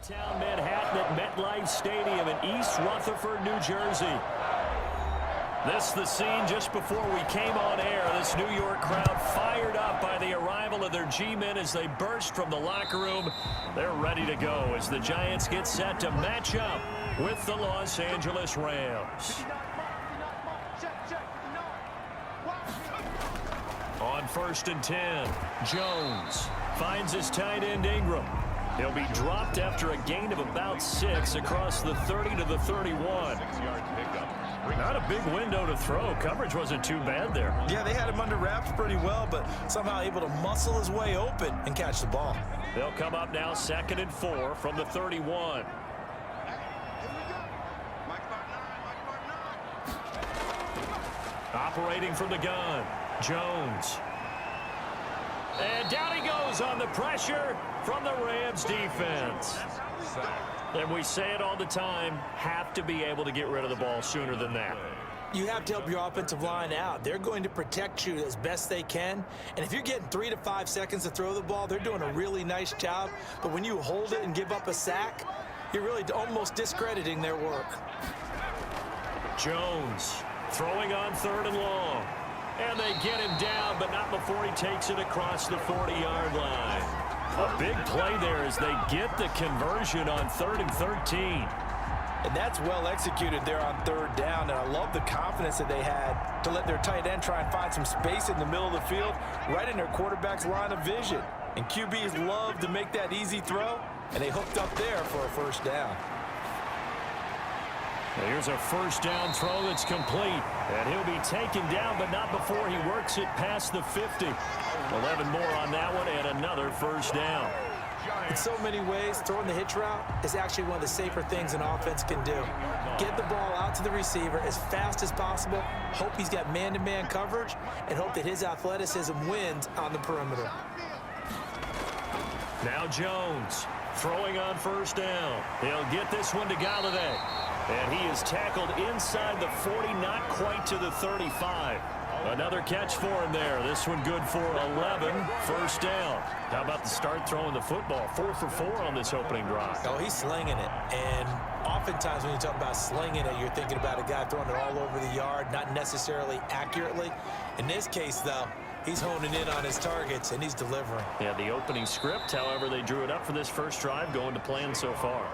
Town Manhattan at MetLife Stadium in East Rutherford, New Jersey. This is the scene just before we came on air. This New York crowd fired up by the arrival of their G-men as they burst from the locker room. They're ready to go as the Giants get set to match up with the Los Angeles Rams. On 1st and 10, Jones finds his tight end Ingram. He'll be dropped after a gain of about 6 across the 30 to the 31. Not a big window to throw. Coverage wasn't too bad there. Yeah, they had him under wraps pretty well, but somehow able to muscle his way open and catch the ball. They'll come up now 2nd and 4 from the 31. Operating from the gun, Jones. And down he goes on the pressure from the Rams defense. And we say it all the time, have to be able to get rid of the ball sooner than that. You have to help your offensive line out. They're going to protect you as best they can. And if you're getting 3 to 5 seconds to throw the ball, they're doing a really nice job. But when you hold it and give up a sack, you're really almost discrediting their work. Jones throwing on 3rd and long. And they get him down, but not before he takes it across the 40-yard line. A big play there as they get the conversion on 3rd and 13. And that's well executed there on 3rd down. And I love the confidence that they had to let their tight end try and find some space in the middle of the field, right in their quarterback's line of vision. And QBs love to make that easy throw, and they hooked up there for a 1st down. Here's a 1st down throw that's complete. And he'll be taken down, but not before he works it past the 50. 11 more on that one, and another 1st down. In so many ways, throwing the hitch route is actually one of the safer things an offense can do. Get the ball out to the receiver as fast as possible, hope he's got man-to-man coverage, and hope that his athleticism wins on the perimeter. Now Jones throwing on 1st down. He'll get this one to Galladay. And he is tackled inside the 40, not quite to the 35. Another catch for him there. This one good for 11, 1st down. How about the start throwing the football? 4 for 4 on this opening drive. Oh, he's slinging it. And oftentimes when you talk about slinging it, you're thinking about a guy throwing it all over the yard, not necessarily accurately. In this case, though, he's honing in on his targets, and he's delivering. Yeah, the opening script, however, they drew it up for this first drive, going to plan so far.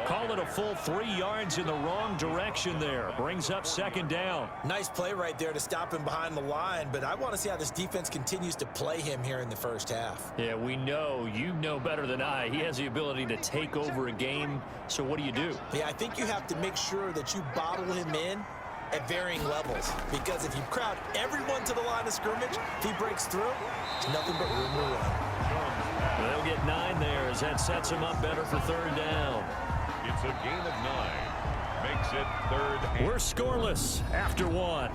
Call it a full 3 yards in the wrong direction there. Brings up 2nd down. Nice play right there to stop him behind the line, but I want to see how this defense continues to play him here in the 1st half. Yeah, we know, you know better than I, he has the ability to take over a game, so what do? Yeah, I think you have to make sure that you bottle him in at varying levels, because if you crowd everyone to the line of scrimmage, if he breaks through, there's nothing but room to run. They'll get 9 there as that sets him up better for 3rd down. It's a gain of 9. Makes it 3rd. We're scoreless after 1.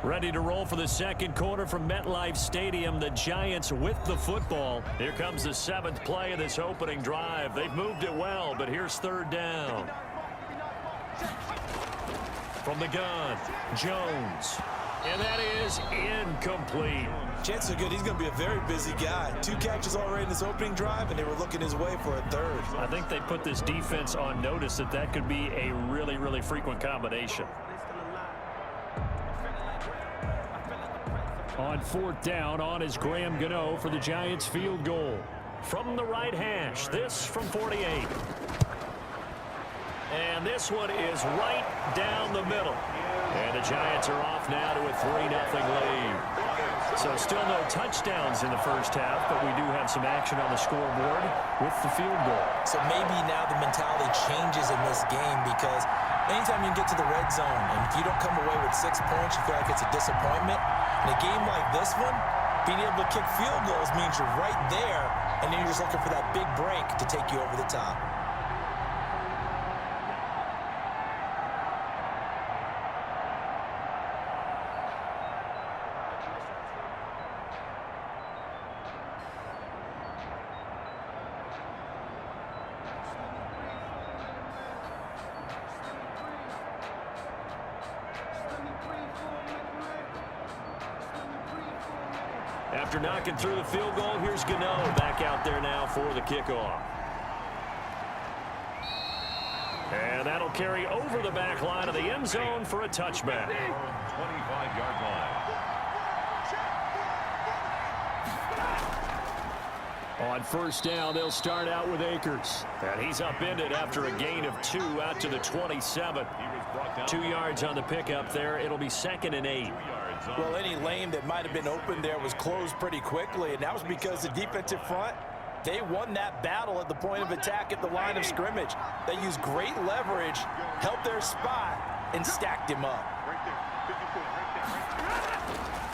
Ready to roll for the 2nd quarter from MetLife Stadium. The Giants with the football. Here comes the 7th play of this opening drive. They've moved it well, but here's 3rd down. From the gun, Jones. And that is incomplete. Chances are good he's going to be a very busy guy. 2 catches already in this opening drive, and they were looking his way for a 3rd. I think they put this defense on notice that that could be a really, really frequent combination. On 4th down, on is Graham Gano for the Giants field goal. From the right hash, this from 48. And this one is right down the middle. And the Giants are off now to a 3-0 lead. So still no touchdowns in the 1st half, but we do have some action on the scoreboard with the field goal. So maybe now the mentality changes in this game, because anytime you get to the red zone and if you don't come away with 6 points, you feel like it's a disappointment. In a game like this one, being able to kick field goals means you're right there, and then you're just looking for that big break to take you over the top. After knocking through the field goal, here's Gano back out there now for the kickoff. And that'll carry over the back line of the end zone for a touchback. 25-yard line. On first down, they'll start out with Akers. And he's upended after a gain of 2 out to the 27. 2 yards on the pickup there. It'll be 2nd and 8. Well, any lane that might have been open there was closed pretty quickly, and that was because the defensive front, they won that battle at the point of attack at the line of scrimmage. They used great leverage, held their spot, and stacked him up.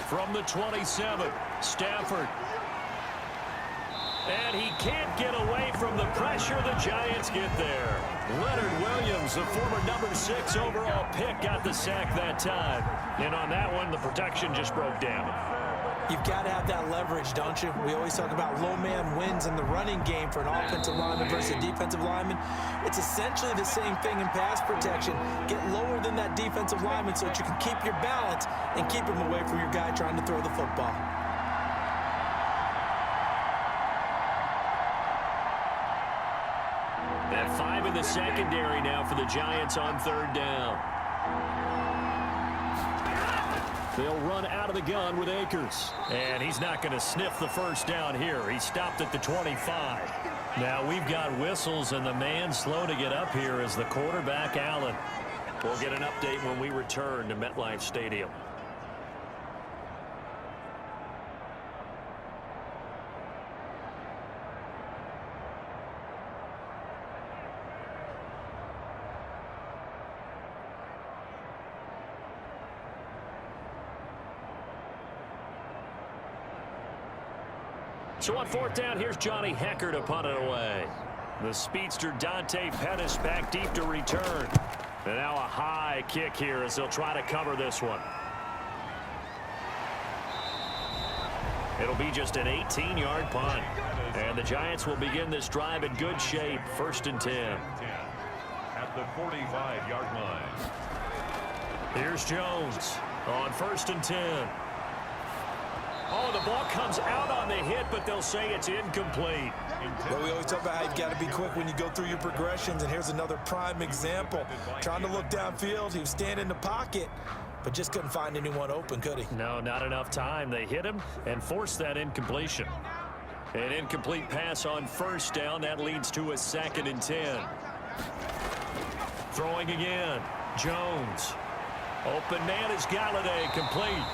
From the 27, Stafford. And he can't get away from the pressure. The Giants get there. Leonard Williams, the former number 6 overall pick, got the sack that time. And on that one, the protection just broke down. You've got to have that leverage, don't you? We always talk about low man wins in the running game for an offensive lineman versus a defensive lineman. It's essentially the same thing in pass protection. Get lower than that defensive lineman so that you can keep your balance and keep him away from your guy trying to throw the football. At 5 in the secondary now for the Giants on 3rd down. They'll run out of the gun with Akers. And he's not going to sniff the first down here. He stopped at the 25. Now we've got whistles, and the man slow to get up here is the quarterback, Allen. We'll get an update when we return to MetLife Stadium. So on 4th down, here's Johnny Hecker to punt it away. The speedster Dante Pettis back deep to return. And now a high kick here as they'll try to cover this one. It'll be just an 18-yard punt. And the Giants will begin this drive in good shape. 1st and 10. At the 45-yard line. Here's Jones on 1st and 10. Oh, the ball comes out on the hit, but they'll say it's incomplete. Well, we always talk about how you've got to be quick when you go through your progressions, and here's another prime example. Trying to look downfield, he was standing in the pocket, but just couldn't find anyone open, could he? No, not enough time. They hit him and forced that incompletion. An incomplete pass on 1st down. That leads to a 2nd and 10. Throwing again. Jones. Open man is Galladay, complete.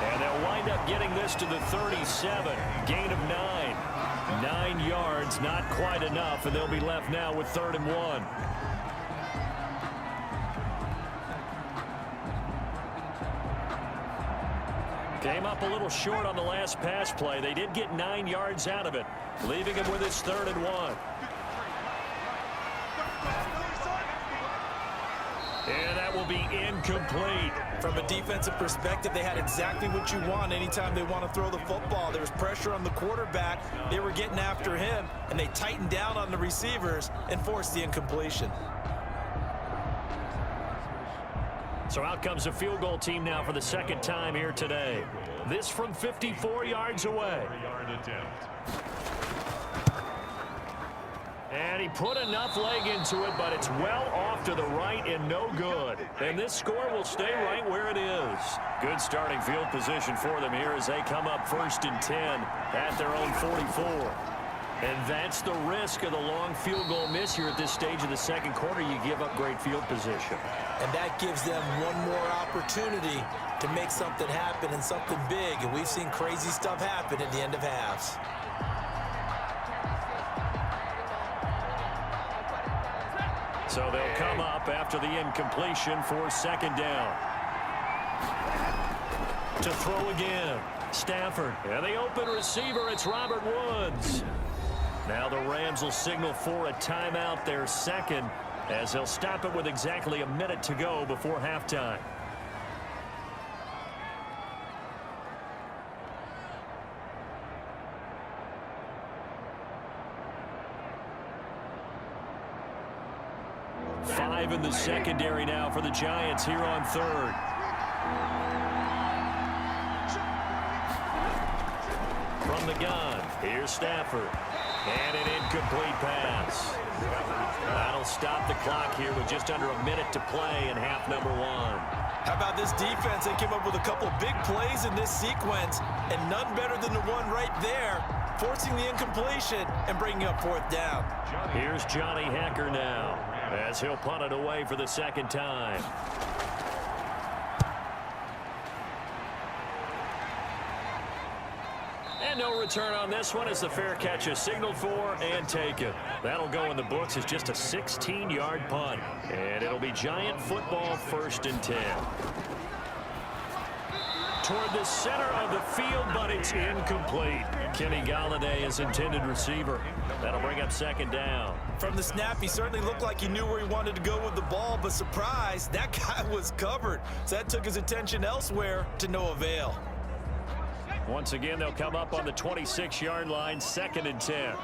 And they'll wind up getting this to the 37. Gain of 9. 9 yards, not quite enough, and they'll be left now with 3rd and 1. Came up a little short on the last pass play. They did get 9 yards out of it, leaving him with his 3rd and 1. And that will be incomplete. From a defensive perspective, they had exactly what you want anytime they want to throw the football. There was pressure on the quarterback. They were getting after him, and they tightened down on the receivers and forced the incompletion. So out comes a field goal team now for the 2nd time here today. This from 54 yards away. And he put enough leg into it, but it's well off to the right and no good. And this score will stay right where it is. Good starting field position for them here as they come up 1st and 10 at their own 44. And that's the risk of the long field goal miss here at this stage of the 2nd quarter. You give up great field position. And that gives them one more opportunity to make something happen and something big. And we've seen crazy stuff happen at the end of halves. So they'll come up after the incompletion for 2nd down. To throw again. Stafford. And the open receiver, it's Robert Woods. Now the Rams will signal for a timeout, their 2nd, as they'll stop it with exactly a minute to go before halftime. Five in the secondary now for the Giants here on 3rd. From the gun, here's Stafford. And an incomplete pass. That'll stop the clock here with just under a minute to play in half number one. How about this defense? They came up with a couple of big plays in this sequence, and none better than the one right there, forcing the incompletion and bringing up fourth down. Here's Johnny Hecker now, as he'll punt it away for the second time. And no return on this one as the fair catch is signaled for and taken. That'll go in the books as just a 16-yard punt. And it'll be Giant football 1st and 10. Toward the center of the field, but it's incomplete. Kenny Golladay is intended receiver. That'll bring up 2nd down. From the snap, he certainly looked like he knew where he wanted to go with the ball, but surprise, that guy was covered. So that took his attention elsewhere to no avail. Once again, they'll come up on the 26-yard line, 2nd and 10.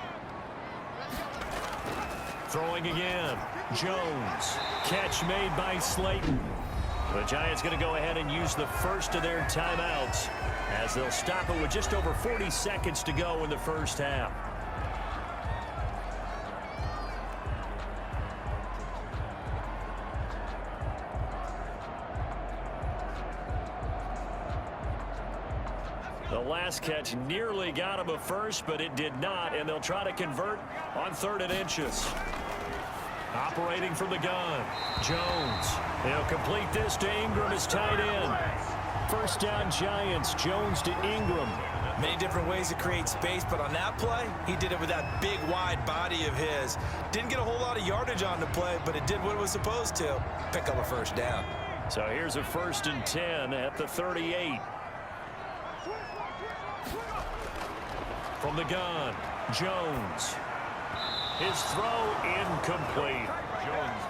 Throwing again, Jones. Catch made by Slayton. The Giants going to go ahead and use the first of their timeouts as they'll stop it with just over 40 seconds to go in the first half. The last catch nearly got him a first, but it did not, and they'll try to convert on 3rd and inches. Operating from the gun, Jones. He'll complete this to Ingram as tight end. 1st down Giants, Jones to Ingram. Many different ways to create space, but on that play, he did it with that big, wide body of his. Didn't get a whole lot of yardage on the play, but it did what it was supposed to, pick up a 1st down. So here's a 1st and 10 at the 38. From the gun, Jones. His throw incomplete.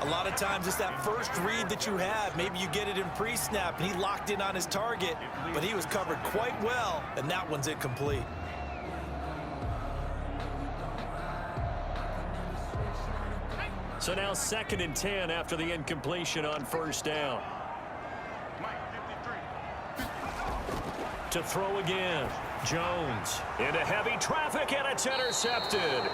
A lot of times it's that first read that you have. Maybe you get it in pre-snap, and he locked in on his target, but he was covered quite well, and that one's incomplete. So now 2nd and 10 after the incompletion on 1st down. To throw again, Jones into heavy traffic, and it's intercepted.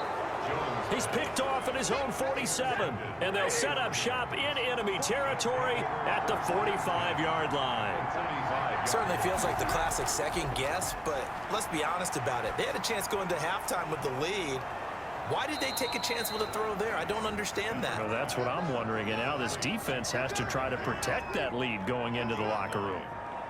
He's picked off at his own 47, and they'll set up shop in enemy territory at the 45-yard line. Certainly feels like the classic second guess, but let's be honest about it. They had a chance going to halftime with the lead. Why did they take a chance with a throw there? I don't understand that. Well, that's what I'm wondering, and now this defense has to try to protect that lead going into the locker room.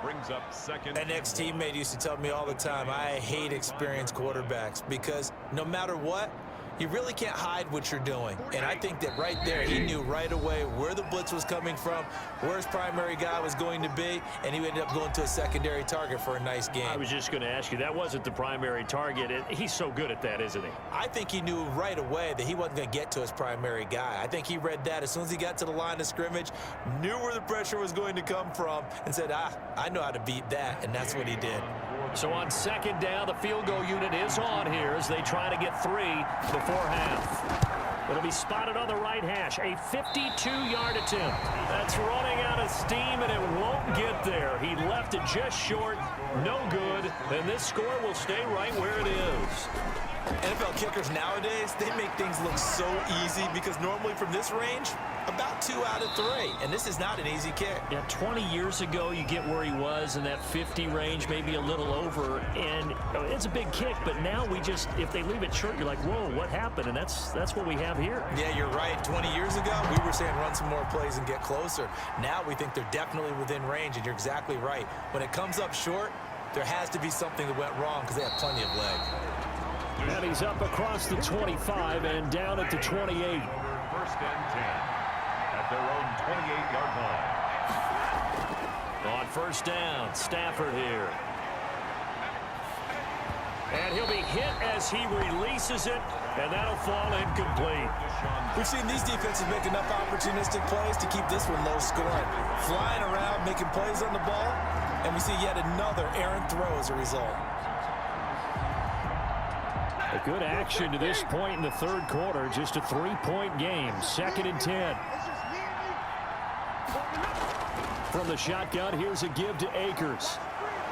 Brings up 2nd. An ex-teammate used to tell me all the time, I hate experienced quarterbacks because no matter what, you really can't hide what you're doing. And I think that right there, he knew right away where the blitz was coming from, where his primary guy was going to be, and he ended up going to a secondary target for a nice game. I was just going to ask you, that wasn't the primary target. He's so good at that, isn't he? I think he knew right away that he wasn't going to get to his primary guy. I think he read that as soon as he got to the line of scrimmage, knew where the pressure was going to come from, and said, I know how to beat that, and that's what he did. So on 2nd down, the field goal unit is on here as they try to get 3 before half. It'll be spotted on the right hash, a 52-yard attempt. That's running out of steam, and it won't get there. He left it just short, no good, and this score will stay right where it is. NFL kickers nowadays, they make things look so easy because normally from this range, about 2 out of 3, and this is not an easy kick. Yeah, 20 years ago, you get where he was in that 50 range, maybe a little over, and it's a big kick, but now we just, if they leave it short, you're like, whoa, what happened? And that's what we have here. Yeah, you're right. 20 years ago, we were saying run some more plays and get closer. Now we think they're definitely within range, and you're exactly right. When it comes up short, there has to be something that went wrong because they have plenty of leg. And he's up across the 25 and down at the 28. 1st and 10 at their own 28-yard line. On 1st down, Stafford here. And he'll be hit as he releases it, and that'll fall incomplete. We've seen these defenses make enough opportunistic plays to keep this one low scoring. Flying around, making plays on the ball, and we see yet another errant throw as a result. A good action to this point in the 3rd quarter. Just a 3-point game. 2nd and 10. From the shotgun, here's a give to Akers.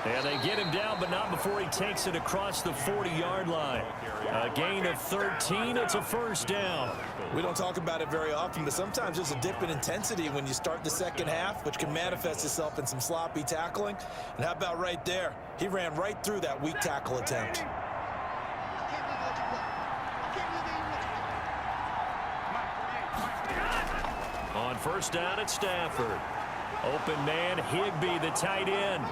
And they get him down, but not before he takes it across the 40-yard line. A gain of 13. It's a first down. We don't talk about it very often, but sometimes there's a dip in intensity when you start the second half, which can manifest itself in some sloppy tackling. And how about right there? He ran right through that weak tackle attempt. On first down, it's Stafford. Open man, Higbee, the tight end.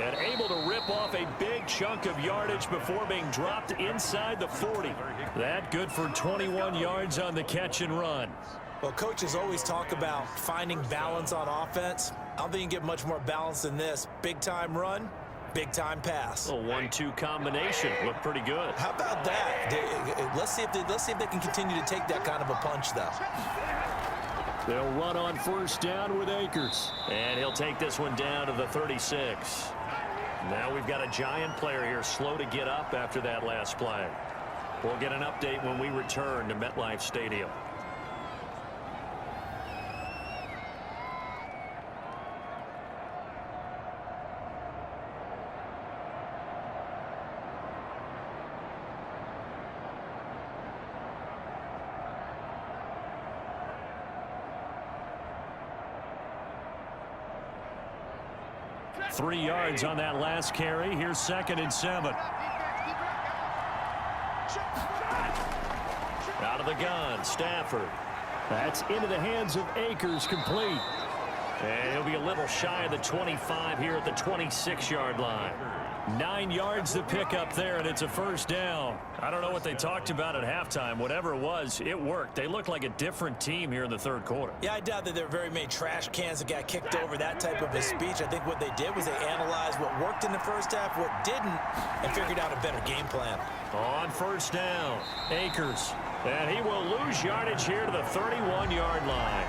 And able to rip off a big chunk of yardage before being dropped inside the 40. That good for 21 yards on the catch and run. Well, coaches always talk about finding balance on offense. I don't think you can get much more balance than this. Big-time run, big-time pass. A 1-2 combination. Looked pretty good. How about that? Let's see if they can continue to take that kind of a punch, though. They'll run on first down with Akers. And he'll take this one down to the 36. Now we've got a Giant player here slow to get up after that last play. We'll get an update when we return to MetLife Stadium. Three yards on that last carry. Here's 2nd and 7. Out of the gun, Stafford. That's into the hands of Akers, complete. And he'll be a little shy of the 25 here at the 26-yard line. 9 yards to pick up there, and it's a first down. I don't know what they talked about at halftime. Whatever it was, it worked. They look like a different team here in the third quarter. Yeah, I doubt that there were very many trash cans that got kicked over, that type of a speech. I think what they did was they analyzed what worked in the first half, what didn't, and figured out a better game plan. On first down, Akers. And he will lose yardage here to the 31-yard line.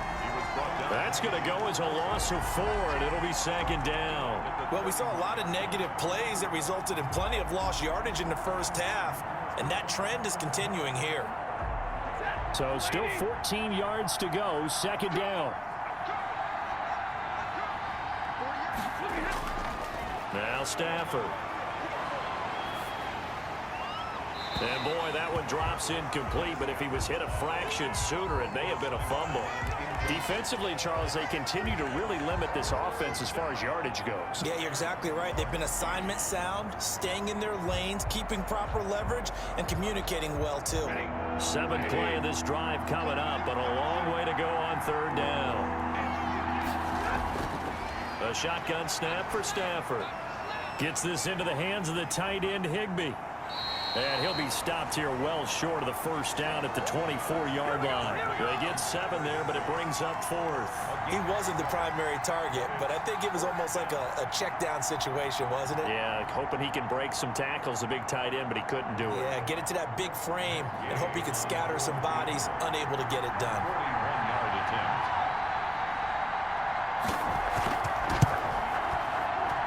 That's going to go as a loss of 4, and it'll be 2nd down. Well, we saw a lot of negative plays that resulted in plenty of lost yardage in the first half, and that trend is continuing here. So still 14 yards to go, 2nd down. Now Stafford. And boy, that one drops incomplete, but if he was hit a fraction sooner, it may have been a fumble. Defensively, Charles, they continue to really limit this offense as far as yardage goes. Yeah, you're exactly right. They've been assignment sound, staying in their lanes, keeping proper leverage, and communicating well, too. 7th play of this drive coming up, but a long way to go on 3rd down. A shotgun snap for Stafford. Gets this into the hands of the tight end, Higbee. And he'll be stopped here well short of the first down at the 24-yard line. They get 7 there, but it brings up 4th. He wasn't the primary target, but I think it was almost like a check-down situation, wasn't it? Yeah, hoping he can break some tackles, a big tight end, but he couldn't do it. Yeah, get it to that big frame and hope he can scatter some bodies, unable to get it done. 41-yard attempt.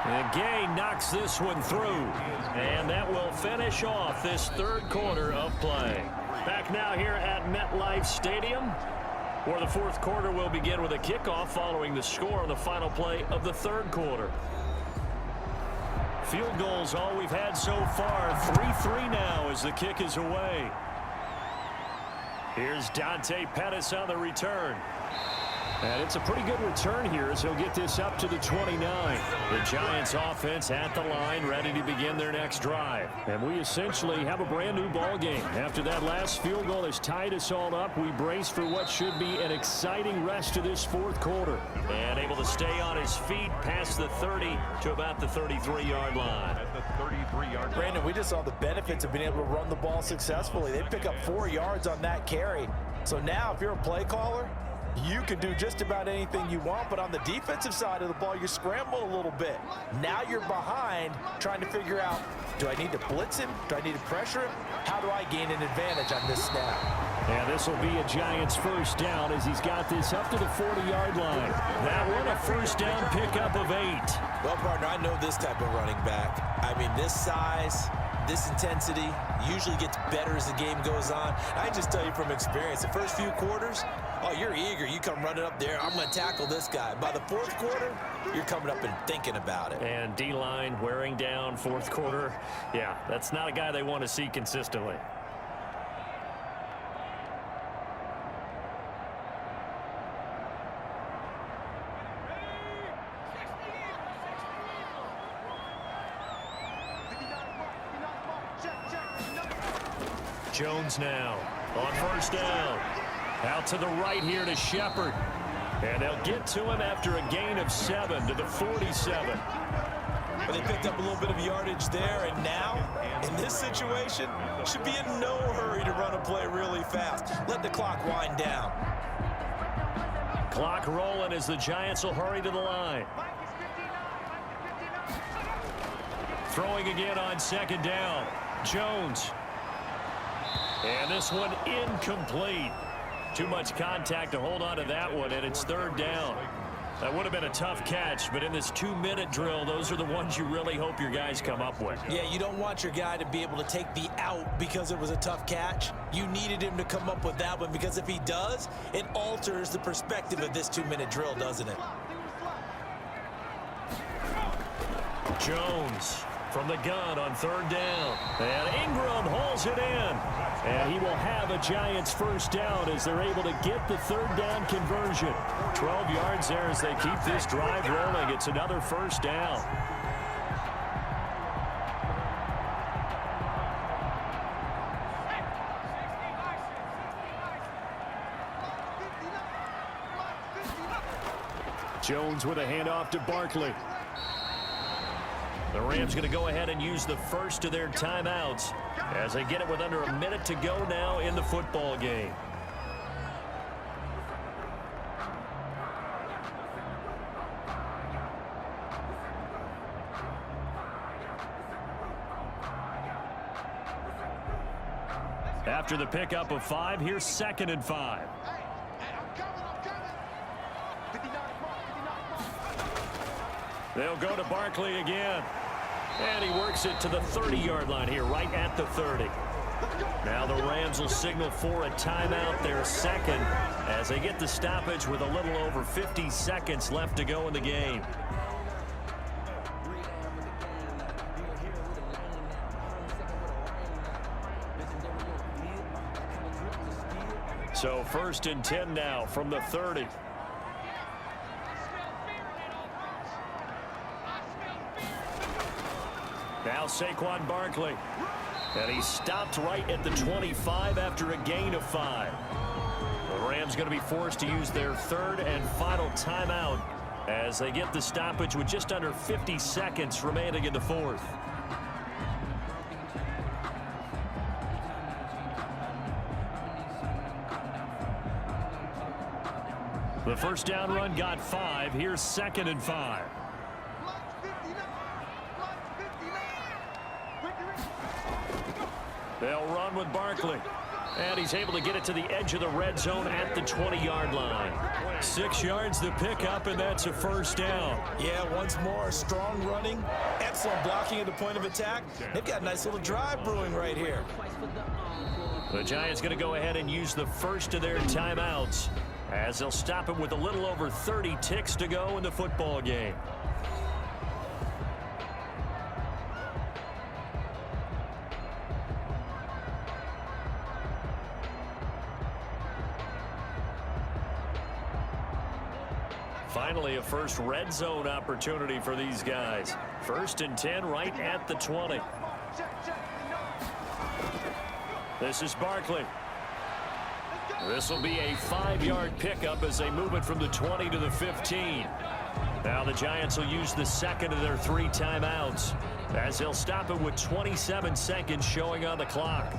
And Gay knocks this one through. And that will finish off this 3rd quarter of play. Back now here at MetLife Stadium, where the 4th quarter will begin with a kickoff following the score on the final play of the 3rd quarter. Field goals all we've had so far. 3-3 now as the kick is away. Here's Dante Pettis on the return. And it's a pretty good return here as he'll get this up to the 29. The Giants offense at the line, ready to begin their next drive. And we essentially have a brand new ball game. After that last field goal has tied us all up, we brace for what should be an exciting rest to this 4th quarter. And able to stay on his feet past the 30 to about the 33-yard line. At the 33-yard line. Brandon, we just saw the benefits of being able to run the ball successfully. They pick up 4 yards on that carry. So now if you're a play caller, you can do just about anything you want, but on the defensive side of the ball, you scramble a little bit. Now you're behind trying to figure out, do I need to blitz him? Do I need to pressure him? How do I gain an advantage on this snap? And this will be a Giants first down as he's got this up to the 40-yard line. That one, a first down pickup of 8. Well, partner, I know this type of running back. I mean, this size, this intensity usually gets better as the game goes on. I just tell you from experience, the first few quarters, Oh, you're eager. You come running up there. I'm going to tackle this guy. By the fourth quarter, you're coming up and thinking about it. And D-line wearing down fourth quarter. Yeah, that's not a guy they want to see consistently. Jones now on first down. Out to the right here to Shepard. And they'll get to him after a gain of 7 to the 47. But they picked up a little bit of yardage there, and now, in this situation, should be in no hurry to run a play really fast. Let the clock wind down. Clock rolling as the Giants will hurry to the line. Throwing again on second down. Jones. And this one incomplete. Too much contact to hold on to that one, and it's third down. That would have been a tough catch, but in this 2-minute drill, those are the ones you really hope your guys come up with. Yeah, you don't want your guy to be able to take the out because it was a tough catch. You needed him to come up with that one, because if he does, it alters the perspective of this 2-minute drill, doesn't it? Jones from the gun on third down. And Ingram hauls it in. And he will have a Giants first down as they're able to get the third down conversion. 12 yards there as they keep this drive rolling. It's another first down. Jones with a handoff to Barkley. The Rams going to go ahead and use the first of their timeouts as they get it with under a minute to go now in the football game. After the pickup of 5, here's 2nd and 5. They'll go to Barkley again. And he works it to the 30-yard line here, right at the 30. Now the Rams will signal for a timeout, their second, as they get the stoppage with a little over 50 seconds left to go in the game. So 1st and 10 now from the 30. Now Saquon Barkley. And he stopped right at the 25 after a gain of 5. The Rams going to be forced to use their third and final timeout as they get the stoppage with just under 50 seconds remaining in the fourth. The first down run got 5. Here's 2nd and 5. They'll run with Barkley. And he's able to get it to the edge of the red zone at the 20-yard line. 6 yards to pick up, and that's a first down. Yeah, once more, strong running, excellent blocking at the point of attack. They've got a nice little drive brewing right here. The Giants going to go ahead and use the first of their timeouts as they'll stop him with a little over 30 ticks to go in the football game. Finally, a first red zone opportunity for these guys. 1st and 10 right at the 20. This is Barkley. This will be a 5-yard pickup as they move it from the 20 to the 15. Now the Giants will use the second of their 3 timeouts as they'll stop it with 27 seconds showing on the clock.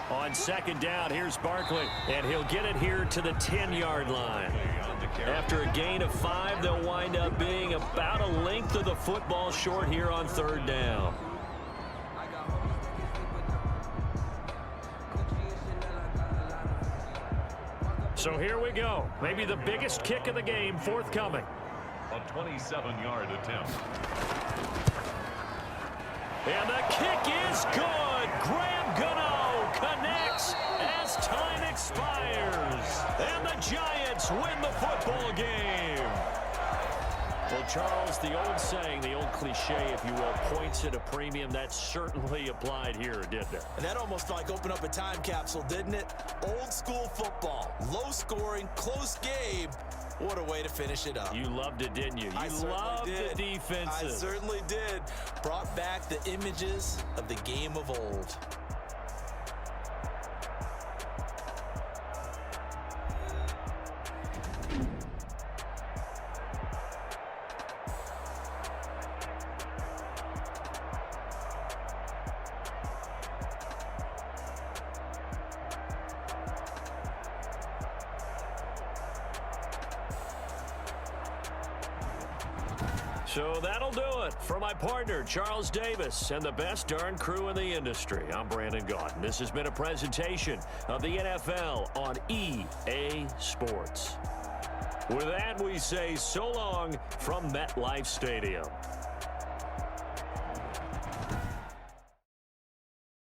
On second down, here's Barkley, and he'll get it here to the 10-yard line. After a gain of 5, they'll wind up being about a length of the football short here on third down. So here we go. Maybe the biggest kick of the game forthcoming. A 27-yard attempt. And the kick is good. Graham Gano connects as time expires. And the Giants win the football game. Well, Charles, the old saying, the old cliche, if you will, points at a premium, that certainly applied here, didn't it? And that almost like opened up a time capsule, didn't it? Old school football, low scoring, close game. What a way to finish it up. You loved it, didn't you? You loved the defenses. I certainly did. Brought back the images of the game of old. So that'll do it for my partner, Charles Davis, and the best darn crew in the industry. I'm Brandon Gaudin. This has been a presentation of the NFL on EA Sports. With that, we say so long from MetLife Stadium.